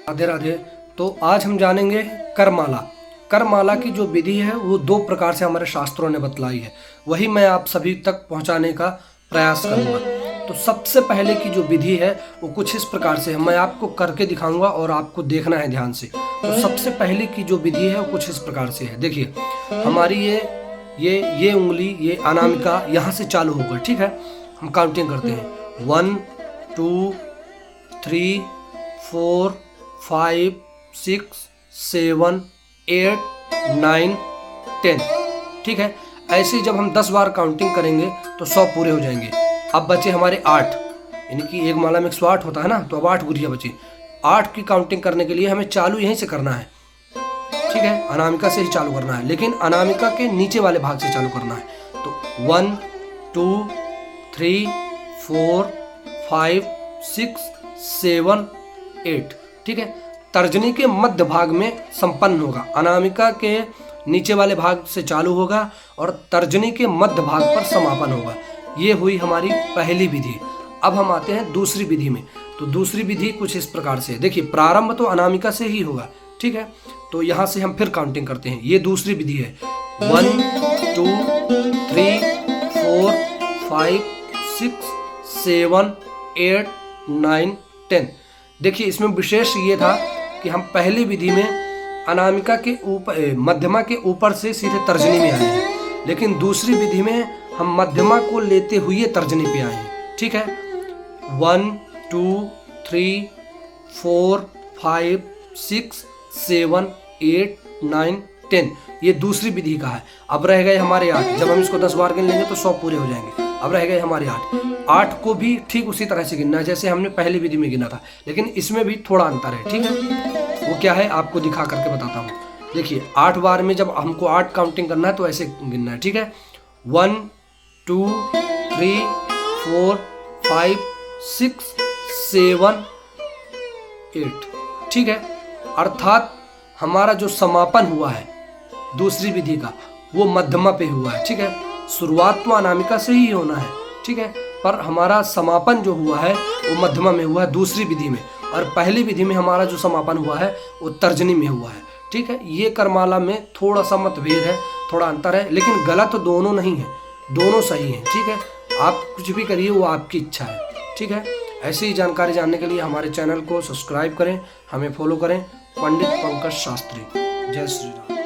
राधे राधे। तो आज हम जानेंगे करमाला। करमाला की जो विधि है वो दो प्रकार से हमारे शास्त्रों ने बतलाई है, वही मैं आप सभी तक पहुंचाने का प्रयास करूंगा। तो सबसे पहले की जो विधि है वो कुछ इस प्रकार से है, मैं आपको करके दिखाऊंगा और आपको देखना है ध्यान से। तो सबसे पहले की जो विधि है वो कुछ इस प्रकार से है। देखिए, हमारी ये उंगली, ये अनामिका यहाँ से चालू होगा, ठीक है। हम काउंटिंग करते हैं 1 2 3 4 5 6 7 8 9 10, ठीक है। ऐसे जब हम 10 बार काउंटिंग करेंगे तो 100 पूरे हो जाएंगे। अब बचे हमारे 8, यानी कि एक माला में 108 होता है ना, तो अब 8 गुड़िया बचे। 8 की काउंटिंग करने के लिए हमें चालू यहीं से करना है, ठीक है। अनामिका से ही चालू करना है, लेकिन अनामिका के नीचे वाले भाग से चालू करना है। तो 1 2 3 4 5 6 7 8, ठीक है। तर्जनी के मध्य भाग में संपन्न होगा, अनामिका के नीचे वाले भाग से चालू होगा और तर्जनी के मध्य भाग पर समापन होगा। ये हुई हमारी पहली विधि। अब हम आते हैं दूसरी विधि में। तो दूसरी विधि कुछ इस प्रकार से, देखिए प्रारंभ तो अनामिका से ही होगा, ठीक है। तो यहाँ से हम फिर काउंटिंग करते हैं। ये दूसरी विधि है 1 2 3 4 5 6 7 8 9 10। देखिए, इसमें विशेष ये था कि हम पहली विधि में अनामिका के ऊपर, मध्यमा के ऊपर से सीधे तर्जनी में आए हैं, लेकिन दूसरी विधि में हम मध्यमा को लेते हुए तर्जनी पे आए हैं, ठीक है। 1 2 3 4 5 6 7 8 9 10, ये दूसरी विधि का है। अब रह गए हमारे 8। जब हम इसको 10 बार गिन लेंगे तो 100 पूरे हो जाएंगे। अब रह गए हमारे 8 को भी ठीक उसी तरह से गिनना है जैसे हमने पहली विधि में गिना था, लेकिन इसमें भी थोड़ा अंतर है, ठीक है। वो क्या है आपको दिखा करके बताता हूँ। देखिए, 8 बार में जब हमको 8 काउंटिंग करना है तो ऐसे गिनना है, ठीक है। 1 2 3 4 5 6 7 8, ठीक है। अर्थात हमारा जो समापन हुआ है दूसरी विधि का वो मध्यमा पे हुआ है, ठीक है। शुरुआत तो अनामिका से ही होना है, ठीक है, पर हमारा समापन जो हुआ है वो मध्यमा में हुआ है दूसरी विधि में, और पहली विधि में हमारा जो समापन हुआ है वो तर्जनी में हुआ है, ठीक है। ये करमाला में थोड़ा सा मतभेद है, थोड़ा अंतर है, लेकिन गलत तो दोनों नहीं है, दोनों सही हैं, ठीक है। आप कुछ भी करिए, वो आपकी इच्छा है, ठीक है। ऐसी ही जानकारी जानने के लिए हमारे चैनल को सब्सक्राइब करें, हमें फॉलो करें। पंडित पंकज शास्त्री। जय श्री राम।